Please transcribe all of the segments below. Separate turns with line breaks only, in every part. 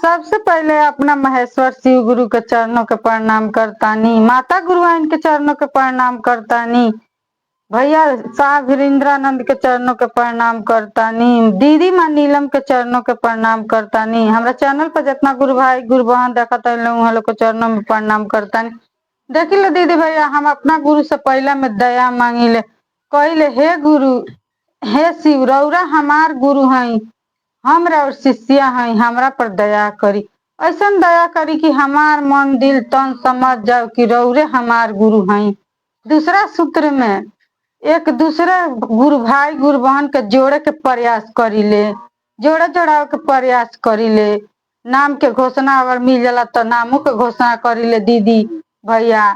सबसे पहले अपना महेश्वर शिव गुरु के चरणों के प्रणाम करतानी, माता गुरुआइन के चरणों के प्रणाम करतानी, भैया साहब वीरेंद्रानंद के चरणों के प्रणाम करतानी, दीदी माँ नीलम के चरणों के प्रणाम करतानी। हमारा चैनल पर जितना गुरु भाई गुरु बहन देखा लोग के चरणों में प्रणाम करतानी। देखी लो दीदी भैया, हम अपना गुरु से पहला में दया मांगी ले, कहले हे गुरु हे शिव रौरा हमार गुरु हई, हमरा और शिष्या हई, हमरा पर दया करी, ऐसा दया करी कि हमार मन दिल तन समझ जाओ कि रौरे हमार गुरु हई। दूसरा सूत्र में एक दूसरे गुरु भाई गुरु बहन के जोड़े के प्रयास करी ले, जोड़े जोड़ाव के प्रयास करी ले। नाम के घोषणा अगर मिल जाला तो नामों के घोषणा करी ले दीदी भैया।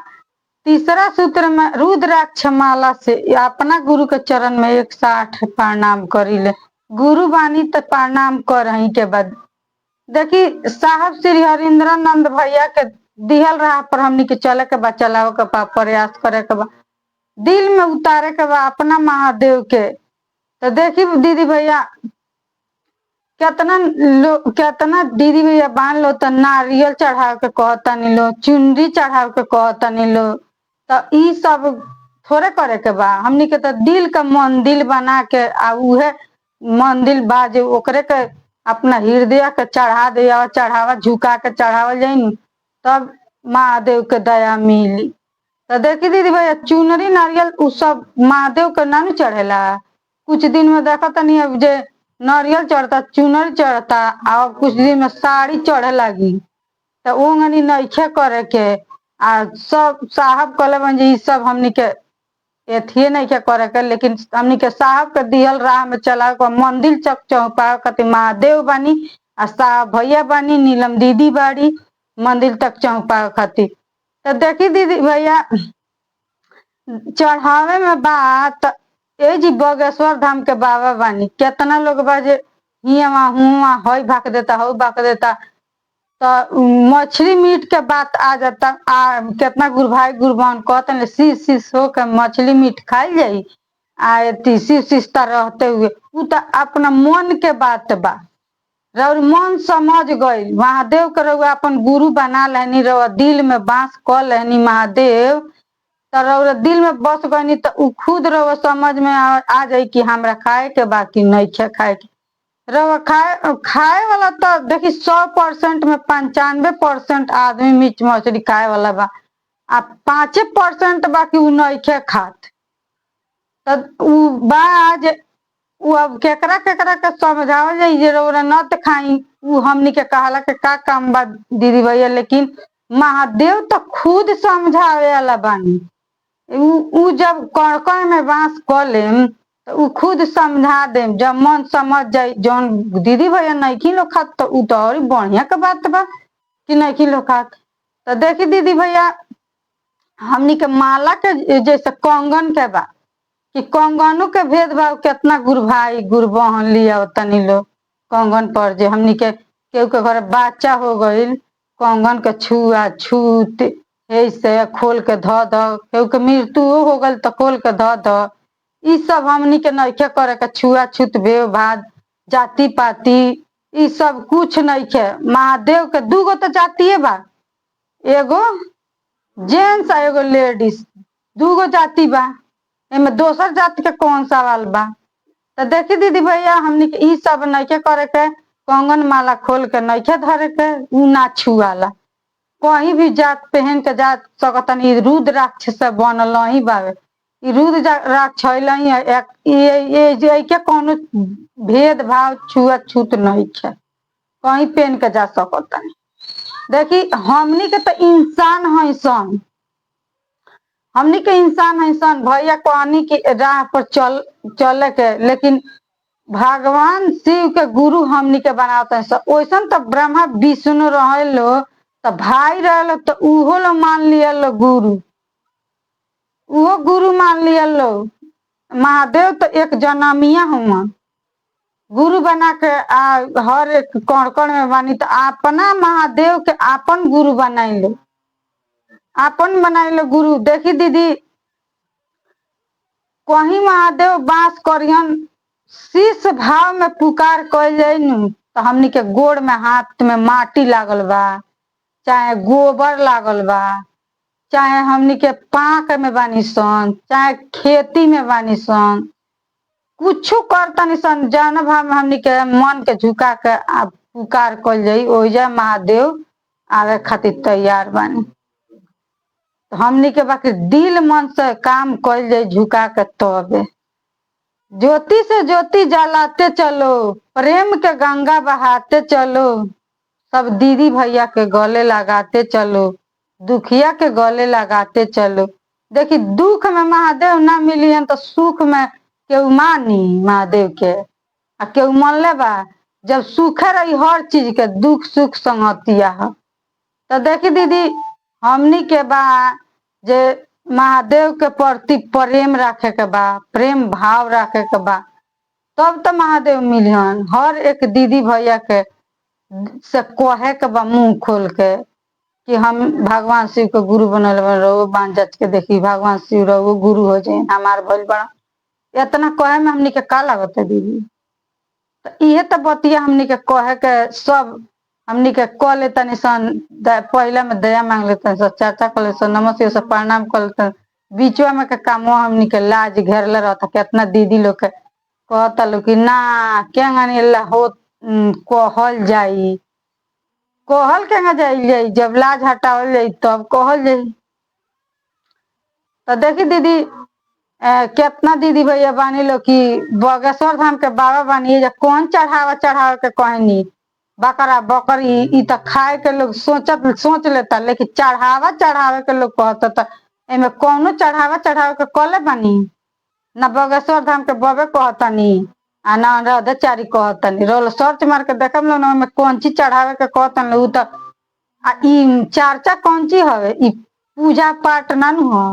तीसरा सूत्र में रुद्राक्ष माला से अपना गुरु के चरण में 108 प्रणाम करी ले। गुरु बानी तो प्रणाम कर ही के बाद देखी साहब श्री हरिंद्रानंद भैया के दिहल राह पर हमनी के चले के बा, चलावे के बा, प्रयास करे के बा, दिल में उतारे के बा अपना महादेव के। तो देखी दीदी भैया कितना दीदी भैया बांध लो तो नारियल चढ़ाव के कहता नहीं लो, चुनरी चढ़ाव के कहता नहीं लो, तो ई सब थोड़े करे के बा। हमनी के तो दिल का मंदिर बना के आ उहे मंदिर बाजे ओकरे के अपना हृदय के चढ़ा दिया, चढ़ावा झुका के चढ़ावल जाई तब महादेव के दया मिली। तो देखी दीदी भैया चुनरी नारियल उ सब महादेव के ना चढ़ेला, कुछ दिन में देखा तनी अब जे नारियल चढ़ता चुनरी चढ़ता और कुछ दिन में साड़ी चढ़े लगी, तो वो गनी नइखे करे के। आ सब साहब कहले बन जी सब हमनी के एथिए नहीं के करे के, लेकिन हमनी के साहब के दिहल राह में चला के मंदिर चक चौपा खातिर महादेव बानी आ साहब भैया बानी, नीलम दीदी बाड़ी मंदिर तक चौपा खातिर। तो देखी दीदी भैया चढ़ावे में बात ए जी बगेश्वर धाम के बाबा बानी, कितना लोग बाजे हिया हुआ हई भाग देता हो भाग देता, तो मछली मीट के बात आ जाता। कितना गुरु भाई गुरु बहन कहते शीश हो के मछली मीट खाई जाई आ शिष्टा रहते हुए, उ तो अपना मन के बात बा। रउर मन समझ गई महादेव के रउआ अपन गुरु बना लेनी, रउआ दिल में बांस क लेनी महादेव, तो रउआ दिल में बस गई तो उ खुद रउआ समझ में आ जाई कि हमरा खाए के बा कि नहीं खाए के। रउआ खाए वाला तो देखी 100% में 95% आदमी मीट मछली खाए वाला बा, आ 5% बाकी उ नहीं खात। तो उ बाज उ अब केकरा केकरा के समझावल जाई जे रउरा न त खाई, उ हमनी के कहला के का काम बा दीदी भैया। लेकिन महादेव तो खुद समझावे वाला बानी, उ जब कण में बांस क लेम तो उ खुद समझा देम, जब मन समझ जाई। जौन दीदी भैया नहीं लोग खात तो उ तो और बढ़िया के बात बा कि नहीं लोग खात। तो देखी दीदी भैया हमनी के माला के जैसे कंगन के बा कि कंगनों के भेदभाव कितना गुरु भाई गुरु बहन लिया तनी लोग कंगन पर, जे हमनी के केहू के घर बच्चा हो गईल कंगन के छुआ छूत ऐसे खोल के ध द, केहू के मृत्यु हो गईल तो खोल के ध द, ई सब हमनी के नइखे करे के। छुआ छूत भेव भाद जाति पाति ई सब कुछ नइखे। महादेव के दूगो तो जातिए बा, एगो जेंट्स आ एगो लेडीज, दूगो जाति बा, एमे दोसर जाति के कौन सवाल बा। तो देखी दीदी भैया हमनी के ई सब नइखे करे के, कंगन माला खोल के नइखे धरे के, उ ना छुआला। कहीं भी जात पहन के जा सकतन, ई रुद्राक्ष से बनल ही बावे, ई रुद्राक्ष के कोनो भेदभाव छुआ छूत नहीं है, कहीं पहन के जा सकतन। देखी हमनी के तो इंसान है सन, हमनी के इंसान है सन भैया कहनी की राह पर चले के, लेकिन भगवान शिव के गुरु हमनी के बनाते हैं। वैसा तो ब्रह्मा विष्णु रहे लो तो भाई रहे लो तो उहो लो मान लिया लो गुरु, उहो गुरु मान लिया लो। महादेव तो एक जनमिया हुआ गुरु बना के हर एक कण कण में बानी, तो अपना महादेव के आपन गुरु बनाई लो, आपन बनाई लो गुरु। देखी दीदी कहीं महादेव बास करियन शीश भाव में पुकार कल जाई तो हमनी के गोड़ में हाथ में माटी लागल बा, चाहे गोबर लागल बा, चाहे हमनी के पाक में बानी सन, चाहे खेती में बानी सन, कुछ करतनी सन जौन भाव में हमनी के मन के झुका के पुकार कल जाई ओइजा महादेव आवे खातिर तैयार बानी। तो हमनी के बाकी दिल मन से काम कल जाई झुका के तबे। ज्योति से ज्योति जलाते चलो, प्रेम के गंगा बहाते चलो, सब दीदी भैया के गले लगाते चलो, दुखिया के गले लगाते चलो। देखी दुख में महादेव ना मिली तो सुख में केहू मानी महादेव के, आ केहू मनले बा जब सुखे रही हर चीज के दुख सुख संगतिया है। तो देखी दीदी हमनी के बा जे महादेव के प्रति प्रेम रखे के बा, प्रेम भाव रखे के बा, तब तो महादेव मिलियन। हर एक दीदी भैया के से कहे के बा मुंह खोल के कि हम भगवान शिव के गुरु बनल रहो, बांध जच के देखी भगवान शिव रहो गुरु हो जाए हमार भइल बड़ा। इतना कहे में हमनी के का लागत है दीदी? तो ये तो बतिया हमनी के कहे के सब हमनी के क लेता निशान पहला में दया मांग लेते चर्चा कर लेते नमस्ते से प्रणाम कर लेते। बीचवा में के काम हमनी के लाज घेरले रहता। कितना दीदी लोग के कहता लोग कि ना क्या हो कहल जाई, कहल के जाई जब लाज हटावल जाई तब कहल जाई। तो देखी दीदी कितना दीदी भैया बानी लो कि बगेश्वर धाम के बाबा बानी जे कौन चढ़ावा के कहनी बकरा बकरी ई तो खाए के लोग सोच लेता, लेकिन चढ़ावे के लोग कहता। तो एमे कौनो चढ़ावे के कले बानी ना बगेश्वर धाम के बबे कहतनी आ ना राधाचारी कहतनी। रोल सर्च मार के देखम लो ना कौन चीज चढ़ावे के कहतन उ तो ई चर्चा कौन चीज हवे, ई पूजा पाठ ना नु हो,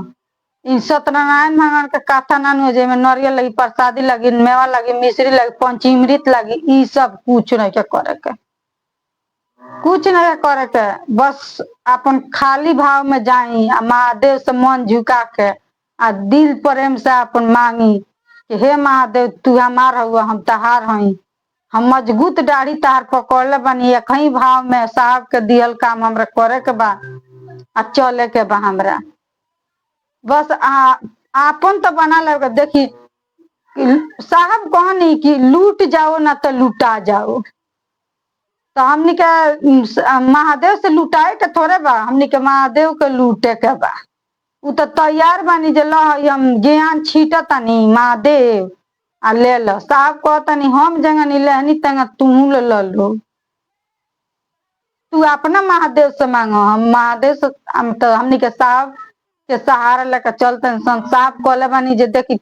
इ सत्यनारायण भगवान के कथा ना नु जे में नारियल लगी, प्रसादी लगी, मेवा लगी, मिश्री लगी, पंचामृत लगी, ई सब कुछ नहीं के करे के, कुछ नहीं करे के। बस अपन खाली भाव में जाई आ महादेव से मन झुका के आ दिल प्रेम से अपन मांगी कि हे महादेव तू हमार हुआ हम तहार हई, हम मजबूत दाढ़ी तहार पकड़ले बानी। एक भाव में साहब के दियल काम हमरा करे के बा आ चले के बा हमरा। बस आपन तो बना लगे। देखी साहब कहनी कि लूट जाओ ना तो लुटा जाओ। तो हमनी के महादेव से लुटाए के थोड़े बा, हमनी के महादेव के लूटे के बा। उ तो तैयार बानी जे हम ज्ञान छीटतानी महादेव आ ले लो। साहब कहतनी हम जंगनी लेहनी तंग तू ले लो, तू अपना महादेव से मांगो। हम महादेव से तो हमनी के साहब के सहारा लेकर चलते। साहब कहले बानी जे देखी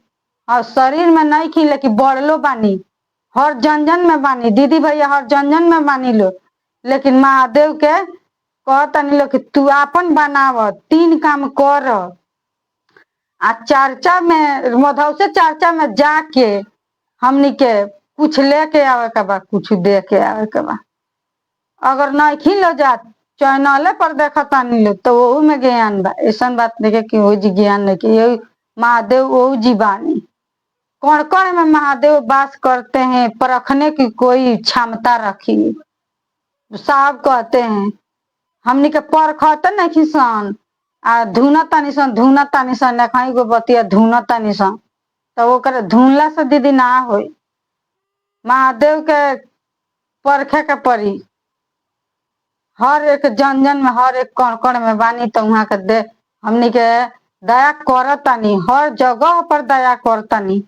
शरीर में नहीं खी लेकिन बढ़लो बानी, हर जन में बानी, दीदी भैया हर जन में बानी लो। लेकिन महादेव के कहतनी लो कि तू अपन बनाव, 3 काम कर आ चर्चा में मधव से चर्चा में जाके हमनी के कुछ लेके आवे के बा, कुछ दे के आवे के बा। अगर नहीं खिलो जा चैनल पर देखता नहीं लो तो वो में ज्ञान बा। ऐसा बात नहीं कि वो जी ज्ञान नहीं कि महादेव वो जी बानी। कौन कौन में महादेव वास करते हैं, परखने की कोई क्षमता रखी। साहब कहते हैं हमनी के परखते नहीं किसान आ धुनता निशन कहीं गो बतिया धुनता निशन तो वो धुनला से दीदी ना हो। महादेव के परखे के पड़ी हर एक जन में, हर एक कण में बानी। तो वहां के दे हमनी के दया करतानी, हर जगह पर दया करतानी।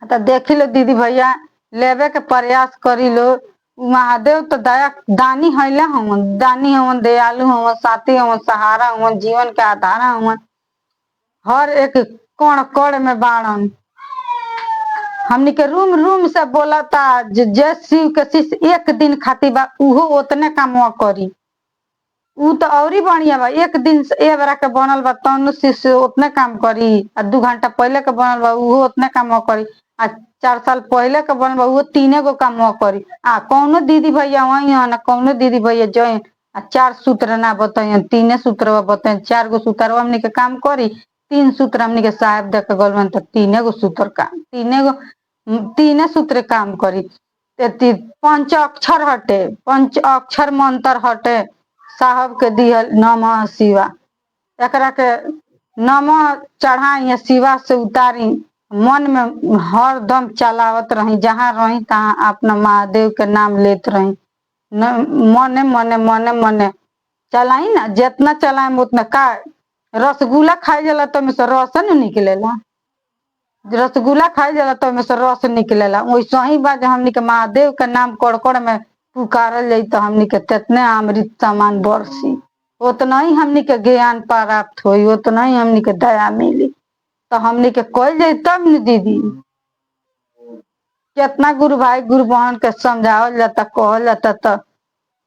तो देखी लो दीदी भैया लेवे के प्रयास करी लो। महादेव तो दया दानी हैले हमन, दानी हमन, दयालु हमन, साथी हमन, सहारा हमन, जीवन के आधार हमन, हर एक कण में बाणन। हमनी के रूम से बोलता जे शिव के शिष्य एक दिन खातिर बा उहो उतने काम करी। उ तो और बढ़िया बा, एक दिन से ए बरा के बनल बा तनु शिष्य उतने काम करी आ 2 घंटा पहले के बनल बा उहो उतने काम करी आ 4 साल पहले के बनल बा उहो 3 गो काम करी। आ कौनो दीदी भैया वही है ना, कौनो दीदी भैया जो 4 सूत्र ना बताइए, 3 सूत्र बताइए, 4 गो सूत्र हमनी के काम करी, 3 सूत्र हमनी के साहब देख गल तो 3 गो सूत्र काम, 3 सूत्र काम करी। एती पंच अक्षर हटे, पंच अक्षर मंत्र हटे साहब के दिहल नमः शिवा। एकरा के नमः चढ़ाई शिवा से उतारी, मन में हरदम चलावत रही, जहाँ रही तहाँ अपना महादेव के नाम लेत रही। मने मने मने मने चलाई ना, जितना चलाए उतना का। रसगुल्ला खाई जाला तो में से रस न निकलेला, रसगुल्ला खाई जाला तो में से रस निकलेला। वैसे ही बात हमनी के महादेव के नाम कड़ में पुकारल जाई तो हमनी के तितने अमृत समान बरसी, उतना ही हमनी के ज्ञान प्राप्त होई, उतना ही हमनी के दया मिली। तो हमनी के कल जाई तब न दीदी। कितना गुरु भाई गुरु बहन के समझावल जाता, कहल जाता, तो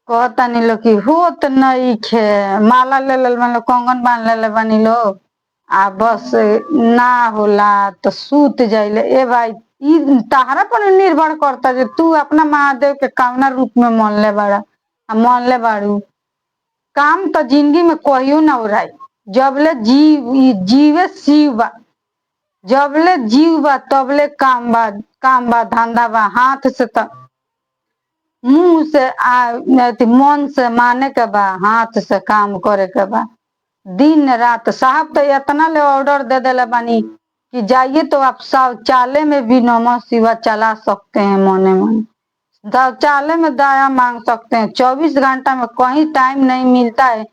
कहता नहीं लो कि होत नहीं खे, माला ले ले बनी लो, कंगन बांध ले बनी लो, आ बस ना होला तो सूत जाइले। ए भाई ई तहरा पर निर्भर करता जे तू अपना महादेव के कवना रूप में मन ले बड़ा, मन ले बाड़ू। काम तो जिंदगी में कहियो ना हो रहा, जबले जीवे शिव बा, जबले जीव बा तबले काम बा, काम बा, धंधा बा। हाथ से तो मुंह से मन से माने के बा, हाथ से काम करे के बा दिन रात। साहब तो इतना ले ऑर्डर दे देले बानी कि जाइए तो आप शौचालय में भी नमः शिवा चला सकते हैं, मने मन शौचालय में दया मांग सकते हैं। 24 घंटा में कहीं टाइम नहीं मिलता है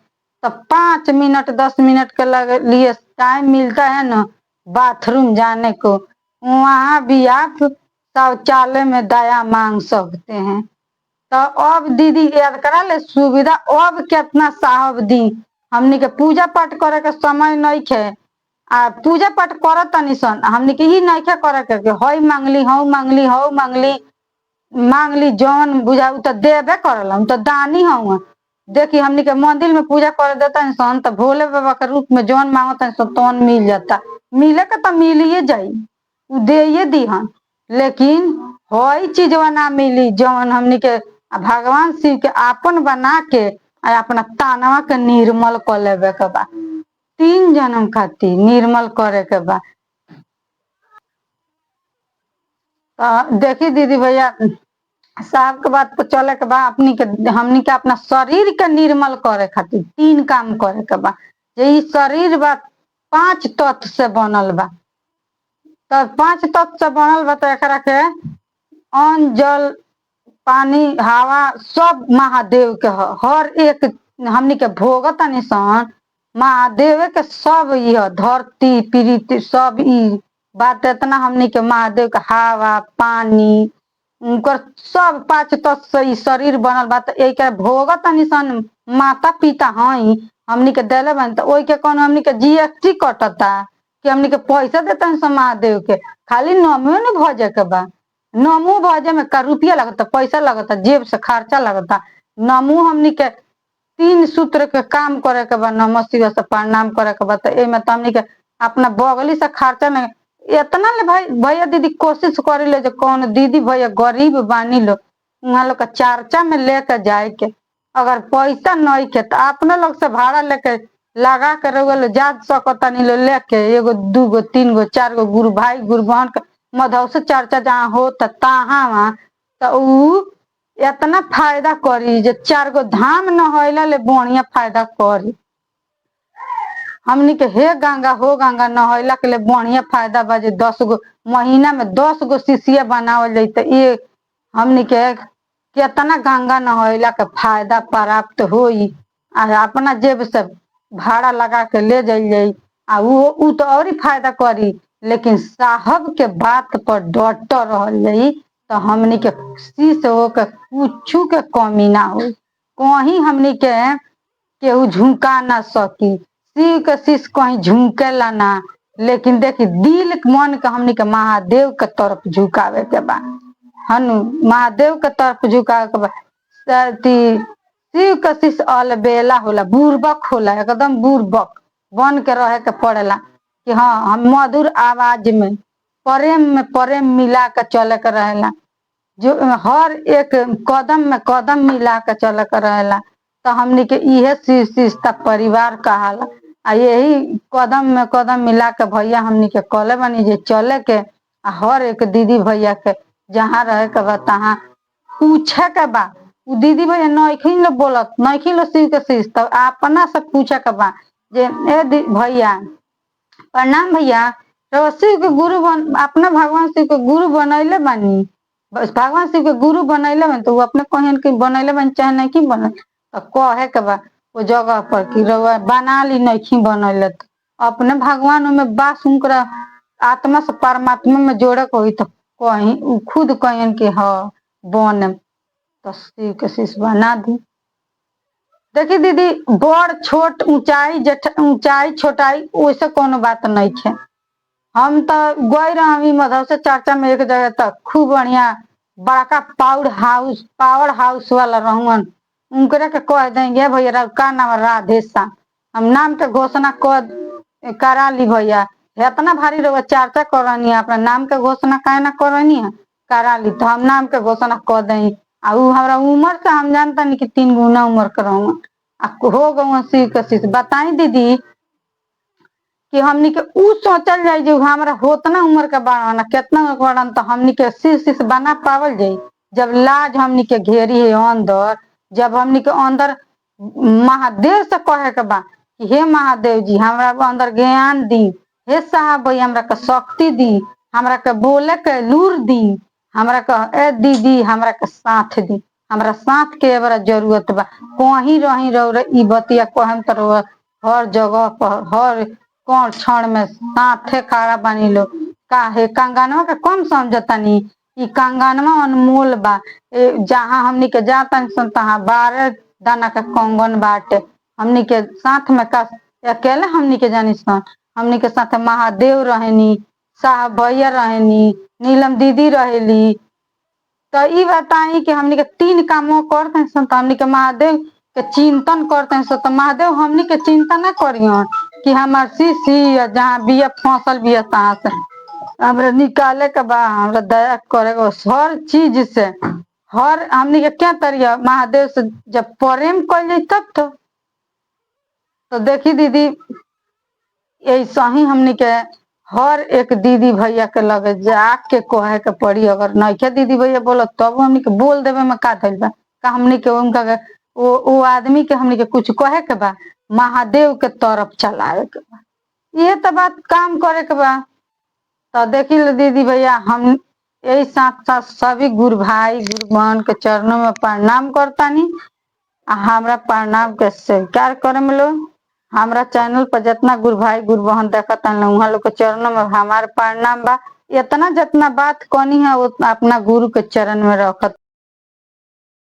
तो 5 मिनट 10 मिनट के लिए टाइम मिलता है ना बाथरूम जाने को, वहां भी आप शौचालय में दया मांग सकते हैं। तो अब दीदी याद करा ले सुविधा अब कितना साहब दी। हमनी के पूजा पाठ करे के समय नहीं खे, आ पूजा पाठ करत तनी सन, हमनी के ही नहीं खे करे के हई मांगली हऊ मांगली हऊ मांगली मांगली, जौन बुझाऊ तो देवे करल। हम तो दानी हूँ। देखी हमनी के मंदिर में पूजा कर देता सन तो भोले बाबा के रूप में जौन मांगता सन तौन मिल जाता, मिले के तो मिलिए जाई, उ दे दीहन। लेकिन हई चीजवा ना मिली जौन हमनी के भगवान शिव के आपन बना के अपना तानवा के निर्मल कर लेवे के बा, 3 जन्म खातिर निर्मल करे के बा। तो देखी दीदी भैया साहब के बात पर चले के बा, अपनी के हमनी के अपना शरीर के निर्मल करे खातिर 3 काम करे के बा। ये शरीर बा 5 तत्व से बनल बा, तो 5 तत्व से बनल बा, तो एकरा के अन्न जल पानी हवा सब महादेव के हर एक हमनी के भोगत सन महादेव के सब। यह धरती पृथ्वी सब ई बात इतना हमनी के महादेव के हवा पानी उनकर सब 5 तत्व से ई शरीर बनल बा। तो एक भोगत सन माता पिता हई हमनी के दिले बन, तो ओई के कौन हमनी के GST कटता कि हमनी के पैसा देता सन महादेव के। खाली नमो न भजे के बा, नमो भजे में का रुपया लगता, पैसा लगता, जेब से खर्चा लगता। नमो हमनी के 3 सूत्र के काम करे के बा, नमः शिवाय से प्रणाम करे के बा। तो एमे तो हमनी के अपना बगली से खर्चा नहीं इतना ले भाई भैया दीदी कोशिश करे ले जो कौन दीदी भैया गरीब बानी लो वहाँ लोग का चर्चा में लेके जाए के, अगर पैसा नहीं के तो अपने लोग से भाड़ा लेके लगा के रहो जा सकता नहीं लो लेके 1 2 3 4 गुरु भाई गुरु बहन के मधव से चर्चा जहाँ हो तहाँ वहाँ तो उ इतना फायदा करी जो 4 धाम न होला ले बढ़िया फायदा करी। हमनी के हे गंगा हो गंगा नहला के लिए बढ़िया फायदा बा। 10 महीना में 10 शिष्य बनावल जाई तो ये हमनी के कितना गंगा नहला के फायदा प्राप्त होई। अपना जेब से भाड़ा लगा के ले जाई आ उ तो और ही फायदा करी, लेकिन साहब के बात पर डट रहल जाई तो हमनी के शीश हो के कुछ के कमी ना हो, कहीं हमनी के केहू झुका ना सकी। शिव के शीश कहीं झुकेला ना, लेकिन देखी दिल मन के हमनी के महादेव के तरफ झुकावे के बा, हनु महादेव के तरफ झुकावे के बा। शिव के शीश अलबेला होला, बुर्बक होला, एकदम बुर्बक बन के रहे के पड़ेला कि हाँ हम मधुर आवाज में प्रेम मिला के चले के रहेला, जो हर एक कदम में कदम मिला के चले के रहेला। तो हमनी के इहे शिष्टता परिवार कहाला। यही कदम में कदम मिला के भैया हमनी के कले बनी जे चले के हर एक दीदी भैया के जहाँ रहे के बा तहाँ पूछे के बा। उ दीदी भैया नइखिन लो बोलत, नइखिन लो शिव के शिष्य, तब अपना से पूछे के बा जे ए भैया प्रणाम भैया, रउआ शिव के गुरु अपना भगवान शिव के गुरु बनैले बानी, बस भगवान शिव के गुरु बनैले बानी तो अपने कहन कि बनैले बानी चाहे नहीं कि बन, तो कहे के बा वो जगह पर कि रउआ बना ली नहीं बनैले, तो अपने भगवान में बास उनकरा आत्मा से परमात्मा में जोड़े को तो कहीं खुद कहन कि हाँ बन, तो शिव के शिष्य बना दी। देखी दीदी बड़ छोट ऊंचाई छोटाई वैसे कोनो बात नहीं है। हम तो गई रही मधव से चर्चा में एक जगह तक खूब बढ़िया बड़का पावर हाउस वाला रहन, उनकरे के कह देंगे भैया का नाम राधे श्याम, हम नाम के घोषणा करा ली भैया, इतना भारी रहो चर्चा करनी है अपना नाम के घोषणा काहे ना करनी है, करा ली तो हम नाम के घोषणा कर दें। आ हमारा उम्र से हम जानता नहीं कि 3 गुना उम्र कर हो गौ शिव के शिष्य। बताई दीदी कि हमनी के उ सोचल जाए जो हमारा होतना उम्र के बढ़ाना कितना बढ़न तो हमनी के शिव शिष्य बना पावल जाये, जब लाज हमनी के घेरी है अंदर, जब हमनी के अंदर महादेव से कहे के बा कि हे महादेव जी हमरा अंदर ज्ञान दी, हे साहब भैया हमरा के शक्ति दी, हमरा के बोले के लूर दी, हमरा के ए दीदी हमरा के साथ दी, हमरा साथ के बड़ा जरूरत बा, कहीं रही रहो ई बतिया कहम तो हर जगह पर हर कौन क्षण में साथे खड़ा बनी लो, काहे कंगनवा के कम समझतानी, ई कंगनवा अनमोल बा, जहाँ हमनी के जाता तहाँ 12 दाना का कंगन बाटे, हमनी के साथ में का अकेले हमनी के जानी सन, हमनी के साथ महादेव रहनी, साहब भैया रहनी, नीलम दीदी रहेली, तो ई बताई कि हमनी के 3 कामों करते सन, तो हमनी के महादेव के चिंतन करते हैं, तो महादेव हमनी के चिंता ना करियन कि हमार शिष्य जहाँ बिया फसल बिया तहाँ से हमरा निकाले के बा, हमरा दया करे हर चीज से, हर हमनी के क्या तरिया महादेव से जब प्रेम कर तब तो देखी दीदी ऐसा ही हमनी के हर एक दीदी भैया के लगे जाके कहे के पड़ी, अगर नहीं दीदी भैया बोलो तब हमनी के बोल देवे में का धइल बा, का हमनी के उनका वो आदमी के हमनी के कुछ कहे के बा, महादेव के तरफ चलावे के बा, ये तो बात काम करे के बा। तो देखी लो दीदी भैया हम यही साथ साथ सभी गुरु भाई गुरु बहन के चरणों में प्रणाम करतानी, हमरा प्रणाम के स्वीकार करे में लो, हमारा चैनल पर जितना गुरु भाई गुरु बहन देखता वहाँ लोग के चरणों में हमारे प्रणाम बा, इतना जितना बात कहनी है वो अपना गुरु के चरण में रखत